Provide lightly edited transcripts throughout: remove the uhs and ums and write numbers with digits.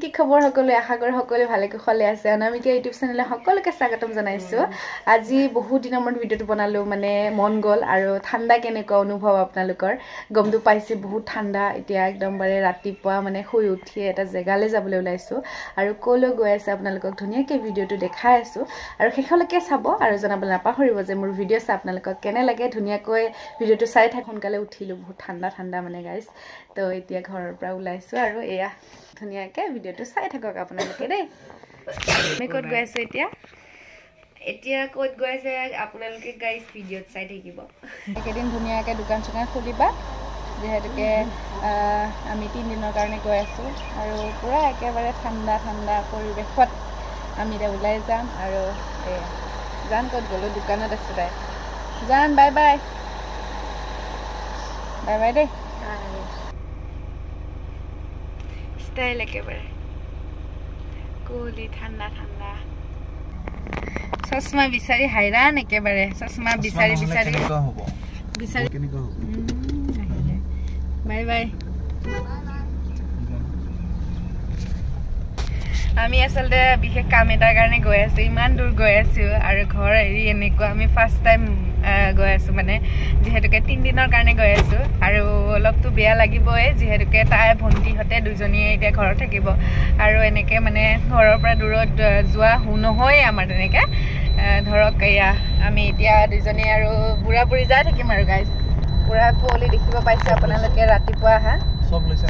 কি খবৰ সকলোৱে আশা কৰো সকলোৱে ভালে কুশলে আছে অনামিকা ইউটিউব চেনেলে সকলোকে স্বাগতম জনাইছো আজি বহুত দিনৰ মূৰত ভিডিওটো বনালো মানে মন গল আৰু ঠাণ্ডা কেনেকুৱা অনুভৱ আপোনালোকৰ গমটো পাইছে বহুত ঠাণ্ডা এতিয়া একদম বাৰে ৰাতিপুৱা মানে শুই উঠি এটা জেগালৈ যাবলৈ ওলাইছো আৰু কলৈ গৈ আছে আপোনালোকক ধুনীয়াকৈ ভিডিওটো দেখাই আছো আৰু শেষলৈকে চাব আৰু জনাবলৈ নাপাহৰিব যে মোৰ ভিডিও চাই আপোনালোকক কেনে লাগে ধুনীয়াকৈ ভিডিওটো চাই থাক সোনকালে উঠিলো বহুত ঠাণ্ডা ঠাণ্ডা মানে গাইস তো এতিয়া ঘৰৰ পৰা ওলাইছো আৰু এয়া ধুনীয়াকে ভিডিওটো চাই থাকক আপোনালোকে দেই আমি ক'ত গৈ আছো এতিয়া ক'ত গৈ আছে আপোনালোকে গাইস ভিডিওত চাই থাকিব একেদিন ধুনীয়াকে দোকান চোকান খুলিবা যেহেতুকে আমি 3 দিনৰ কাৰণে গৈ আছো আৰু পুৰা একেবাৰে ঠাণ্ডা ঠাণ্ডা পৰিৱেশত আমি এতিয়া ওলাই যাম আৰু জান ক'ত গ'লো দোকানত আছে তাই জান বাই বাই বাই বাই দেই স্টাইল একেবাৰে কুলি ঠাণ্ডা ঠাণ্ডা চশমা বিচাৰি হাইৰাণ একেবাৰে চশমা বিচাৰি বিচাৰি বিচাৰি কেনেকুৱা হ'ব বাই বাই আমি আসলে বিশেষ কাম এটাৰ কাৰণে গৈ আছো ইমান দূৰ গৈ আছো আৰু ঘৰ এৰি এনেকুৱা আমি ফাৰ্ষ্ট টাইম গৈ আছো মানে যেহেতুকে 3 দিনৰ কাৰণে গৈ আছো আৰু অলপতো বেয়া লাগিবই যেহেতুকে তাই ভণ্টিহঁতে দুজনীয়ে এতিয়া ঘৰত থাকিব আৰু এনেকে মানে ঘৰৰ পৰা দূৰত যোৱা নহয় আমাৰ তেনেকে ধৰক এয়া আমি এতিয়া দুজনী আৰু বুঢ়া বুঢ়ী যাই থাকিম আৰু গাইস পুৰা কুঁৱলী দেখিব পাইছে আপোনালোকে ৰাতিপুৱা হা সব লৈছো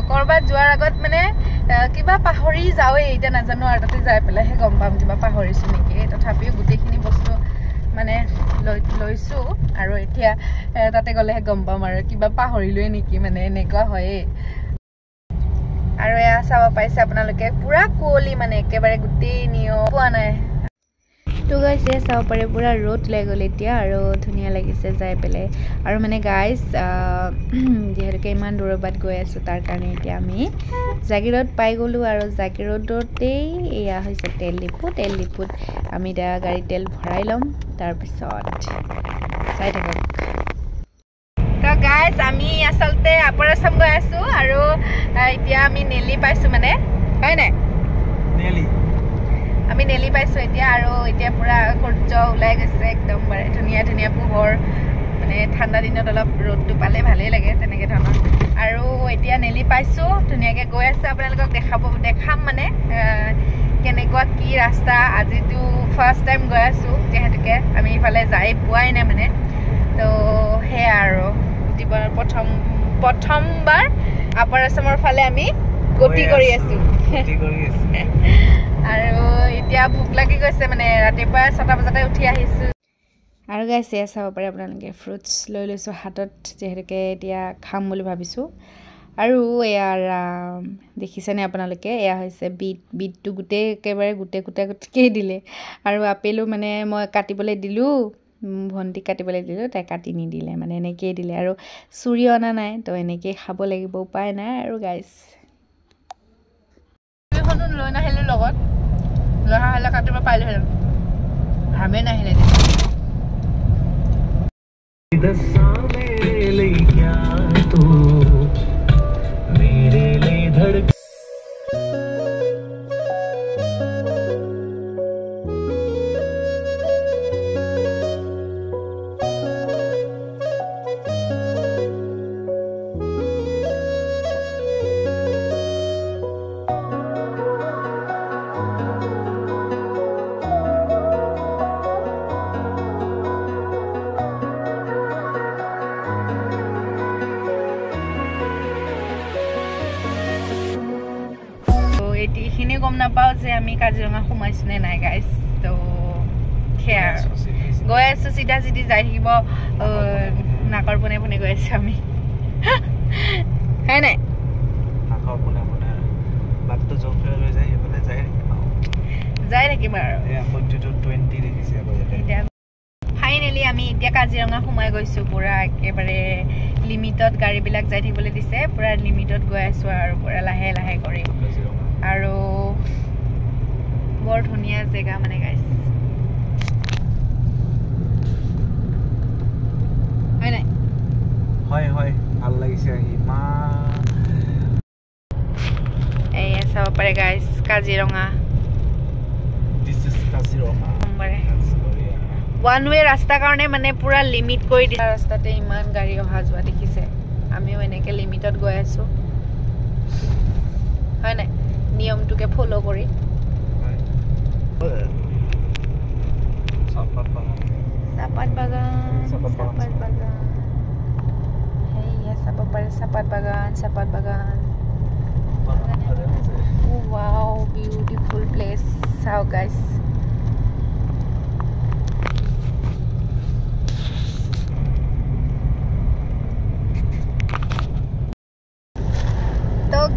কৰবাত যোৱাৰ আগত মানে কিবা পাহৰি যাওঁই এতিয়া নাজানো আৰু তাতে যাই পেলাইহে গম পাম কিবা পাহৰিছো নেকি তথাপিও গোটেইখিনি বস্তু মানে লৈছো আৰু এতিয়া তাতে গ'লেহে গম পাম আৰু কিবা পাহৰিলোৱে নেকি মানে এনেকুৱা হয়ে আৰু এয়া চাব পাইছে আপোনালোকে পুৰা কুঁৱলী মানে একেবাৰে গোটেই নিয় পোৱা নাই তো গাইস এ চাব পাৰে পুৰা ৰ'দ ওলাই গ'ল এতিয়া আৰু ধুনীয়া লাগিছে যাই পেলাই আৰু মানে গাইস যেহেতুকে ইমান দূৰৰ বাট গৈ আছো তাৰ কাৰণে এতিয়া আমি জাগিৰোড পাই গ'লো আৰু জাগিৰোডতেই এয়া হৈছে তেল ডিপুত আমি এতিয়া গাড়ী তেল ভৰাই ল'ম তাৰপিছত চাই থাকক তো গাইস আমি আসলতে আপাৰ আসাম গৈ আছো আৰু এতিয়া আমি নেলি পাইছো মানে হয় নাই আমি নেলি পাইছো এতিয়া আৰু এতিয়া পুৰা সূৰ্য ওলাই গৈছে একদম bare ধুনীয়া ধুনীয়া পোহৰ মানে ঠাণ্ডা দিনত অলপ ৰ'দটো পালে ভালেই লাগে তেনেকে ধৰণৰ আৰু এতিয়া নেলি পাইছো ধুনীয়াকে গৈ আছে আপোনালোকক দেখাম মানে কেনেকুৱা কি ৰাস্তা আজিটো ফাৰ্ষ্ট টাইম গৈ আছো যেহেতুকে আমি ইফালে যাই পোৱাই নাই মানে তো হে আৰু জীৱনৰ প্ৰথমবাৰ আপাৰ আসামৰ ফালে আমি গতি কৰি আছো আৰু এতিয়া ভোক লাগি গৈছে মানে ৰাতিপুৱা 6টা বজাতে উঠি আহিছো আৰু গাইস এয়া চাব পাৰে আপোনালোকে ফ্ৰুটছ লৈ লৈছো হাতত যেহেতুকে এতিয়া খাম বুলি ভাবিছো আৰু এয়া দেখিছেনে আপোনালোকে এয়া হৈছে বিটটো গোটেই একেবাৰে গোটেই দিলে আৰু আপেলো মানে মই কাটিবলৈ দিলো ভণ্টি কাটিবলৈ দিলো তাই কাটি নিদিলে মানে এনেকেই দিলে আৰু চুৰি অনা নাই তো এনেকেই খাব লাগিব উপায় নাই আৰু গাইস লৈ নাহিলো লগত লহা হলে কাটিব পাৰিলো হেন ভাবে নাহিলে এইখিনি গম নাপাওঁ যে আমি কাজিৰঙা সোমাইছো নে নাই গাইস তো খেয়াৰ গৈ আছো চিধা চিধি যাই থাকিব নাকৰ পোনে পোনে গৈ আছো আমি হয় নাই নাকৰ পোনে পোনে বাটটো জফে লৈ যায় হেবলে যাই থাকিম আৰু এয়া 20 দেখিছে এতিয়া ফাইনালি আমি এতিয়া কাজিৰঙা সোমাই গৈছো পুৰা একেবাৰে লিমিটত গাড়ীবিলাক যাই থাকিবলৈ দিছে পুৰা লিমিটত গৈ আছো আৰু পুৰা লাহে লাহে কৰি আৰু বৰ ধুনীয়া জেগা মানে গাইস হয় নাই হয় ভাল লাগিছে আহি মা পাৰে guys Kaziranga This is Kaziranga. One way ৰাস্তা কাৰণে মানে পুৰা লিমিট কৰি দিয়া ৰাস্তাতে ইমান গাড়ী অহা যোৱা দেখিছে আমিও এনেকে লিমিটত গৈ আছো হয় না নিয়মটোকে ফলো কৰি sapat bagan hey sapat bagan oh, wow beautiful place how guys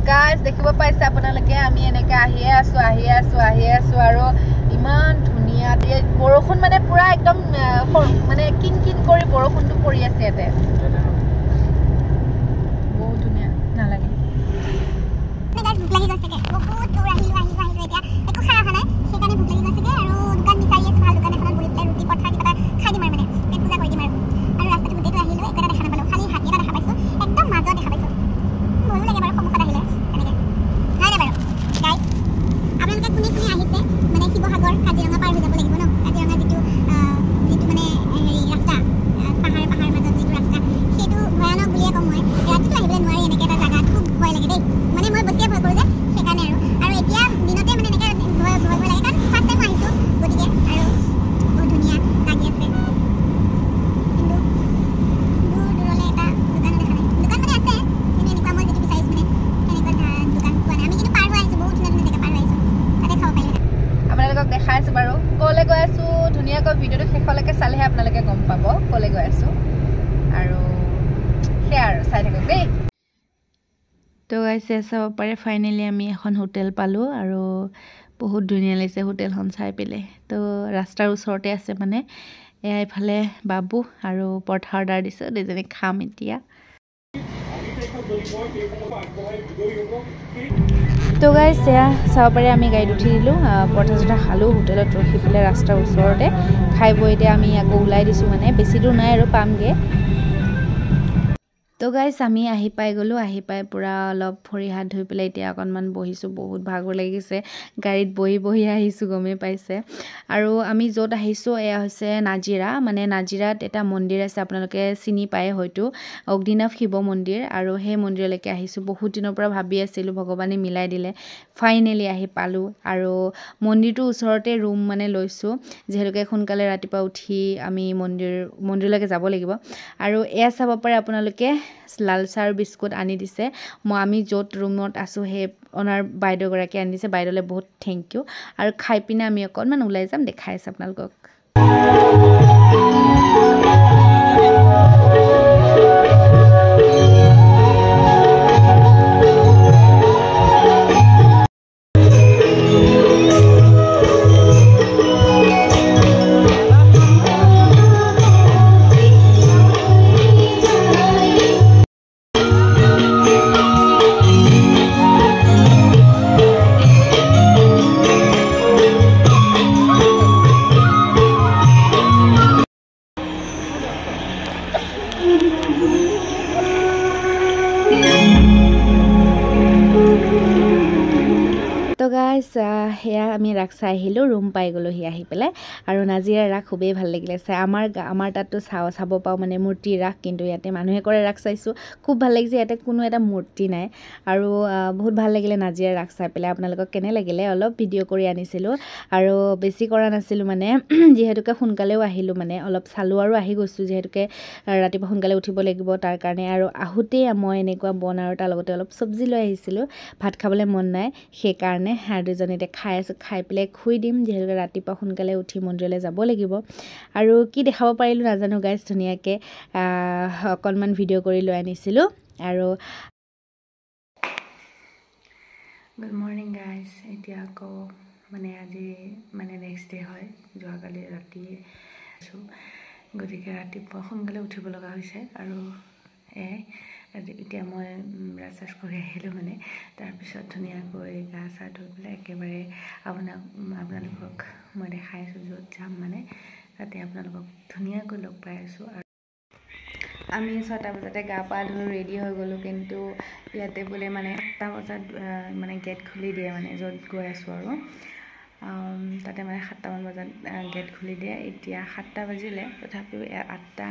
guys দেখিব পাইছে আপোনালোকে আমি এনেকা আহিয়ে আছো আৰু ইমান ধুনিয়া বৰষুণ মানে পুৰা একদম মানে কিন কৰি বৰষুণটো পৰি আছে এতে বহুত ধুনিয়া নালাগে গাইস ভুক লাগি গৈছে বহুত দূৰ আহিলো এতিয়া একো খাই আহা নাই সেইকাৰণে ভুক লাগি গৈছে আৰু দোকান বিচাৰি আছে ভাল দোকান এখনত বহি পেলাই ৰুটি পঠা কিবা খাই দিম মানে পেট পূজা কৰি দিম আৰু ৰাস্তাটো গোটেইটো আহিলো একো দেখা নাপালো খালি হাতী এটা দেখা পাইছো একদম মাজত দেখা পাইছো ভয়ো লাগে বাৰু সমুখত আহিলে এনেকে নাই না বাৰু গাইস আপোনালোকে কোনে আহিছে মানে শিৱসাগৰ কাজিৰঙা পাৰ হৈ যাব লাগিব ন কাজিৰঙা যিটো মানে হেৰি ৰাস্তা পাহাৰ মাজত যিটো ৰাস্তা সেইটো ভয়ানক বুলিয়ে কম মই ৰাতিটো আহিবলৈ নোৱাৰি এনেকে এটা জাগাত খুব ভয় লাগে দেই মানে মই বেছিয়ে ভয় কৰোঁ যে সেইকাৰণে আৰু এতিয়া দিনতে মানে এনেকে ভয় লাগে কাৰণ ফাৰ্ষ্ট টাইম আহিছোঁ গতিকে আৰু বহুত ধুনীয়া লাগি আছে কিন্তু দূৰ দূৰলৈ এটা দোকানো দেখা নাই দোকান মানে আছে কিন্তু এনেকুৱা মই যিটো বিচাৰিছোঁ মানে এনেকুৱা দোকান পোৱা নাই আমি কিন্তু পাৰ হৈ আহিছোঁ বহুত ধুনীয়া জেগা পাৰ হৈ আহিছোঁ তাতে খাব পাৰিলে আপোনালোকক দেখাই আছো বাৰু কলে গৈ আছো ধুনীয়াকৈ ভিডিঅ'টো শেষলৈকে চালেহে আপোনালোকে গম পাব কলে গৈ আছো আৰু হেয়াৰ চাই থাকক দেই তো গাইছে চাব পাৰে ফাইনেলি আমি এখন হোটেল পালো আৰু বহুত ধুনীয়া লাগিছে হোটেলখন চাই পেলে তো ৰাস্তাৰ ওচৰতে আছে মানে এয়া ইফালে বাবু আৰু পৰঠা অৰ্ডাৰ দিছো দুজনে খাম এতিয়া তো গাইছ এয়া চাব পাৰে আমি গাড়ীত উঠি দিলোঁ পৰঠা চঠা খালোঁ হোটেলত ৰখি পেলাই ৰাস্তাৰ ওচৰতে খাই বৈ এতিয়া আমি আকৌ ওলাই দিছোঁ মানে বেছি দূৰ নাই আৰু পামগৈ তো গাইছ আমি আহি পাই গ'লোঁ আহি পাই পূৰা অলপ ভৰি হাত ধুই পেলাই এতিয়া অকণমান বহিছোঁ বহুত ভাগৰ লাগিছে গাড়ীত বহি আহিছোঁ গমেই পাইছে আৰু আমি য'ত আহিছোঁ এয়া হৈছে নাজিৰা মানে নাজিৰাত এটা মন্দিৰ আছে আপোনালোকে চিনি পায় হয়তো অগ্নিনাভ শিৱ মন্দিৰ আৰু সেই মন্দিৰলৈকে আহিছোঁ বহুত দিনৰ পৰা ভাবি আছিলোঁ ভগৱানে মিলাই দিলে ফাইনেলি আহি পালোঁ আৰু মন্দিৰটোৰ ওচৰতে ৰুম মানে লৈছোঁ যিহেতুকে সোনকালে ৰাতিপুৱা উঠি আমি মন্দিৰলৈকে যাব লাগিব আৰু এয়া চাব পাৰে আপোনালোকে লাল চাহ আৰু বিস্কুট আনি দিছে আমি য'ত ৰুমত আছোঁ সেই অনাৰ বাইদেউগৰাকী আনি দিছে বাইদেউলৈ বহুত থেংক ইউ আৰু খাই পিনে আমি অকণমান ওলাই যাম দেখাই আছে আপোনালোকক তো গাইছ সেয়া আমি ৰাস চাই আহিলোঁ ৰুম পাই গ'লোহি আহি পেলাই আৰু নাজিৰা ৰাস খুবেই ভাল লাগিলে চাই আমাৰ তাততো চাব পাওঁ মানে মূৰ্তি ৰাস কিন্তু ইয়াতে মানুহে কৰে ৰাস চাইছোঁ খুব ভাল লাগিছে ইয়াতে কোনো এটা মূৰ্তি নাই আৰু বহুত ভাল লাগিলে নাজিৰা ৰাস চাই পেলাই আপোনালোকক কেনে লাগিলে অলপ ভিডিঅ' কৰি আনিছিলোঁ আৰু বেছি কৰা নাছিলোঁ মানে যিহেতুকে সোনকালেও আহিলোঁ মানে অলপ চালোঁ আৰু আহি গৈছোঁ যিহেতুকে ৰাতিপুৱা সোনকালে উঠিব লাগিব তাৰ কাৰণে আৰু আহোঁতেই মই এনেকুৱা বন আৰু তাৰ লগতে অলপ চব্জি লৈ আহিছিলোঁ ভাত খাবলৈ মন নাই সেইকাৰণে আৰু দুজনে এতিয়া খাই আছোঁ খাই পেলাই খুই দিম যিহেতুকে ৰাতিপুৱা সোনকালে উঠি মন্দিৰলৈ যাব লাগিব আৰু কি দেখাব পাৰিলোঁ নাজানো গাইছ ধুনীয়াকৈ অকণমান ভিডিঅ' কৰি লৈ আনিছিলোঁ আৰু গুড মৰ্ণিং গাইছ এতিয়া আকৌ মানে আজি মানে নেক্সট ডে হয় যোৱাকালি ৰাতি আছোঁ গতিকে ৰাতিপুৱা সোনকালে উঠিব লগা হৈছে আৰু এতিয়া মই ব্ৰাছ কৰি আহিলোঁ মানে তাৰপিছত ধুনীয়াকৈ গা চা ধুই পেলাই একেবাৰে আপোনালোকক মই দেখাই আছোঁ য'ত যাম মানে তাতে আপোনালোকক ধুনীয়াকৈ লগ পাই আছোঁ আমি 6টা বজাতে গা পা ধুই ৰেডি হৈ গ'লোঁ কিন্তু ইয়াতে বোলে মানে 7টা বজাত মানে গেট খুলি দিয়ে মানে য'ত গৈ আছোঁ আৰু তাতে মানে 7টামান বজাত গেট খুলি দিয়ে এতিয়া 7টা বাজিলে তথাপিও 8টা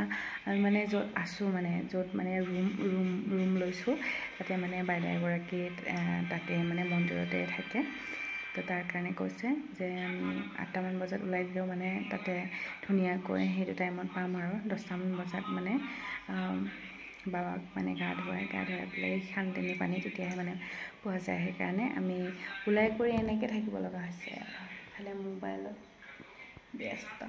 আমি মানে য'ত আছোঁ মানে য'ত মানে ৰুম লৈছোঁ তাতে মানে বাইদেউ এগৰাকী তাতে মানে মন্দিৰতে থাকে তো তাৰ কাৰণে কৈছে যে আমি 8টামান বজাত ওলাই দিলেও মানে তাতে ধুনীয়াকৈ সেইটো টাইমত পাম আৰু 10টামান বজাত মানে বাবাক মানে গা ধুৱাই পেলাই শান্তিনী পানী তেতিয়াহে মানে পোৱা যায় সেইকাৰণে আমি ওলাই কৰি এনেকৈ থাকিব লগা হৈছে ইফালে মোবাইলত ব্যস্ত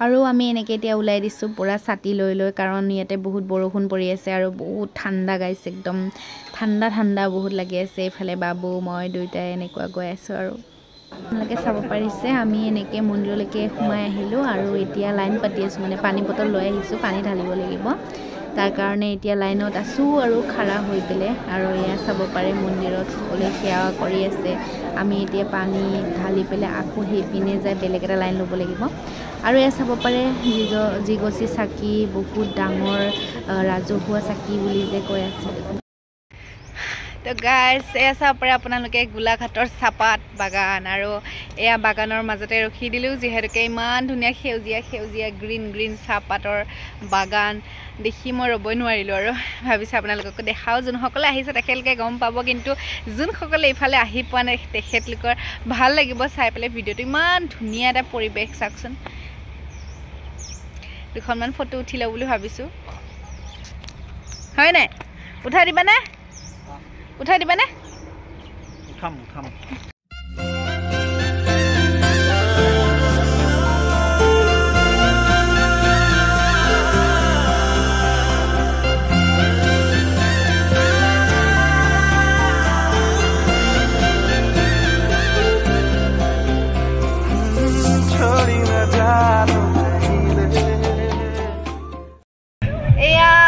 আৰু আমি এনেকৈ এতিয়া ওলাই দিছোঁ পুৰা ছাতি লৈ কাৰণ ইয়াতে বহুত বৰষুণ পৰি আছে আৰু বহুত ঠাণ্ডা গাইছে একদম ঠাণ্ডা বহুত লাগি আছে এইফালে বাবু মই দুইটাই এনেকুৱা গৈ আছোঁ আৰু আপোনালোকে চাব পাৰিছে আমি এনেকৈ মন্দিৰলৈকে সোমাই আহিলোঁ আৰু এতিয়া লাইন পাতি আছোঁ মানে পানী বটল লৈ আহিছোঁ পানী ঢালিব লাগিব তাৰ কাৰণে এতিয়া লাইনত আছোঁ আৰু খাৰা হৈ পেলাই আৰু এয়া চাব পাৰে মন্দিৰত সকলোৱে সেৱা কৰি আছে আমি এতিয়া পানী ঢালি পেলাই আকৌ সেইপিনে যাই বেলেগ এটা লাইন ল'ব লাগিব আৰু এয়া চাব পাৰে জিগছি চাকি বহুত ডাঙৰ ৰাজহুৱা চাকি বুলি যে কৈ আছে তো গাইজ এয়া চাব পাৰে আপোনালোকে গোলাঘাটৰ চাহপাত বাগান আৰু এয়া বাগানৰ মাজতে ৰখি দিলোঁ যিহেতুকে ইমান ধুনীয়া সেউজীয়া গ্ৰীণ চাহপাতৰ বাগান দেখি মই ৰ'বই নোৱাৰিলোঁ আৰু ভাবিছোঁ আপোনালোককো দেখাওঁ যোনসকলে আহিছে তেখেতলোকে গম পাব কিন্তু যোনসকলে এইফালে আহি পোৱা নাই তেখেতলোকৰ ভাল লাগিব চাই পেলাই ভিডিঅ'টো ইমান ধুনীয়া এটা পৰিৱেশ চাওকচোন দুখনমান ফটো উঠি লওঁ বুলি ভাবিছোঁ হয় নাই উঠাই দিবানে উঠাম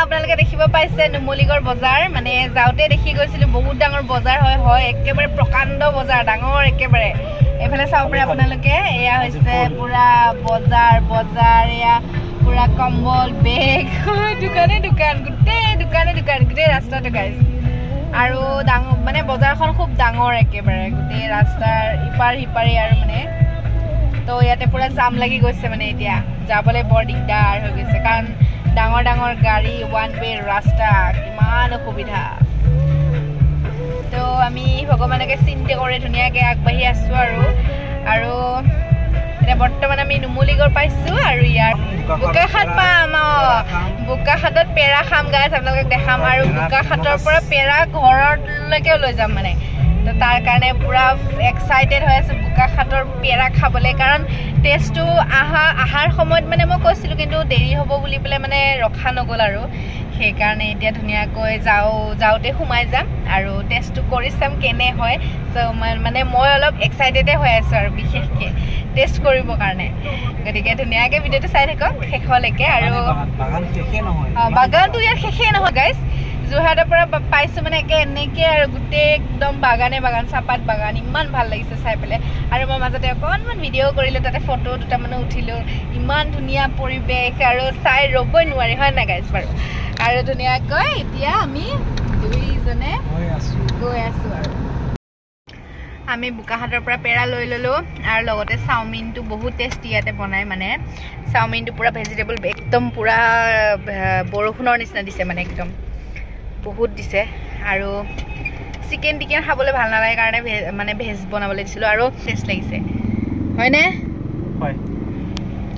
আপোনালোকে দেখিব পাইছে নুমলীগড় বজাৰ মানে যাওঁতে দেখি গৈছিলোঁ বহুত ডাঙৰ বজাৰ হয় একেবাৰে প্ৰকাণ্ড বজাৰ ডাঙৰ একেবাৰে এইফালে চাব পাৰে আপোনালোকে এয়া হৈছে পুৰা বজাৰ এয়া পুৰা কম্বল বেগ দোকানে গোটেই ৰাস্তাটো গাইছে আৰু ডাঙৰ মানে বজাৰখন খুব ডাঙৰ একেবাৰে গোটেই ৰাস্তাৰ ইপাৰ সিপাৰে আৰু মানে তো ইয়াতে পুৰা জাম লাগি গৈছে মানে এতিয়া যাবলৈ বৰ দিগদাৰ হৈ গৈছে কাৰণ ডাঙৰ গাড়ী ওৱান ৱে ৰাস্তা কিমান অসুবিধা তো আমি ভগৱানকে চিন্তা কৰি ধুনীয়াকৈ আগবাঢ়ি আছোঁ আৰু এতিয়া বৰ্তমান আমি নুমলীগড় পাইছোঁ আৰু ইয়াৰ বোকাখাট পাম বোকাখাটত পেৰা খাম গাইছ আপোনালোকক দেখাম আৰু বোকাখাটৰ পৰা পেৰা ঘৰলৈকেও লৈ যাম মানে তো তাৰ কাৰণে পুৰা এক্সাইটেড হৈ আছোঁ বোকাখাটৰ পেৰা খাবলৈ কাৰণ টেষ্টটো আহাৰ সময়ত মানে মই কৈছিলোঁ কিন্তু দেৰি হ'ব বুলি পেলাই মানে ৰখা নগ'ল আৰু সেইকাৰণে এতিয়া ধুনীয়াকৈ যাওঁতে সোমাই যাম আৰু টেষ্টটো কৰি চাম কেনে হয় চ' মানে মই অলপ এক্সাইটেডে হৈ আছোঁ আৰু বিশেষকৈ টেষ্ট কৰিবৰ কাৰণে গতিকে ধুনীয়াকৈ ভিডিঅ'টো চাই থাকক শেষলৈকে আৰু বাগানটো ইয়াত শেষেই নহয় গাইজ যোৰহাটৰ পৰা পাইছোঁ মানে এনেকৈ আৰু গোটেই একদম বাগান চাহপাত বাগান ইমান ভাল লাগিছে চাই পেলাই আৰু মই মাজতে অকণমান ভিডিঅ' কৰিলোঁ তাতে ফটো দুটামানো উঠিলোঁ ইমান ধুনীয়া পৰিৱেশ আৰু চাই ৰ'বই নোৱাৰি হয় নাই গাইজ বাৰু আৰু ধুনীয়াকৈ এতিয়া আমি দুইজনে গৈ আছোঁ আৰু আমি বোকাখাটৰ পৰা পেৰা লৈ ল'লোঁ আৰু লগতে চাওমিনটো বহুত টেষ্টি ইয়াতে বনাই মানে চাওমিনটো পুৰা ভেজিটেবল একদম পুৰা বৰষুণৰ নিচিনা দিছে মানে একদম বহুত দিছে আৰু চিকেন টিকেন খাবলৈ ভাল নালাগে কাৰণে মানে ভেজ বনাবলৈ দিছিলোঁ আৰু টেষ্ট লাগিছে হয়নে হয়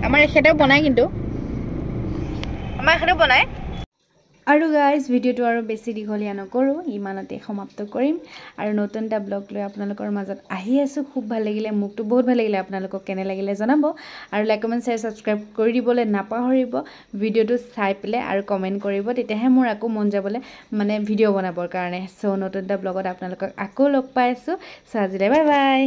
আমাৰ এখেতেও বনায় কিন্তু আমাৰ এখেতেও বনায় আৰু গাইজ ভিডিঅ'টো আৰু বেছি দীঘলীয়া নকৰোঁ ইমানতে সমাপ্ত কৰিম আৰু নতুন এটা ব্লগ লৈ আপোনালোকৰ মাজত আহি আছোঁ খুব ভাল লাগিলে মোকতো বহুত ভাল লাগিলে আপোনালোকক কেনে লাগিলে জনাব আৰু লাইক কমেণ্ট শ্বেয়াৰ ছাবস্ক্ৰাইব কৰি দিবলৈ নাপাহৰিব ভিডিঅ'টো চাই পেলাই আৰু কমেণ্ট কৰিব তেতিয়াহে মোৰ আকৌ মন যাবলৈ মানে ভিডিঅ' বনাবৰ কাৰণে চ' নতুন এটা ব্লগত আপোনালোকক আকৌ লগ পাই আছোঁ চ' আজিলৈ বাই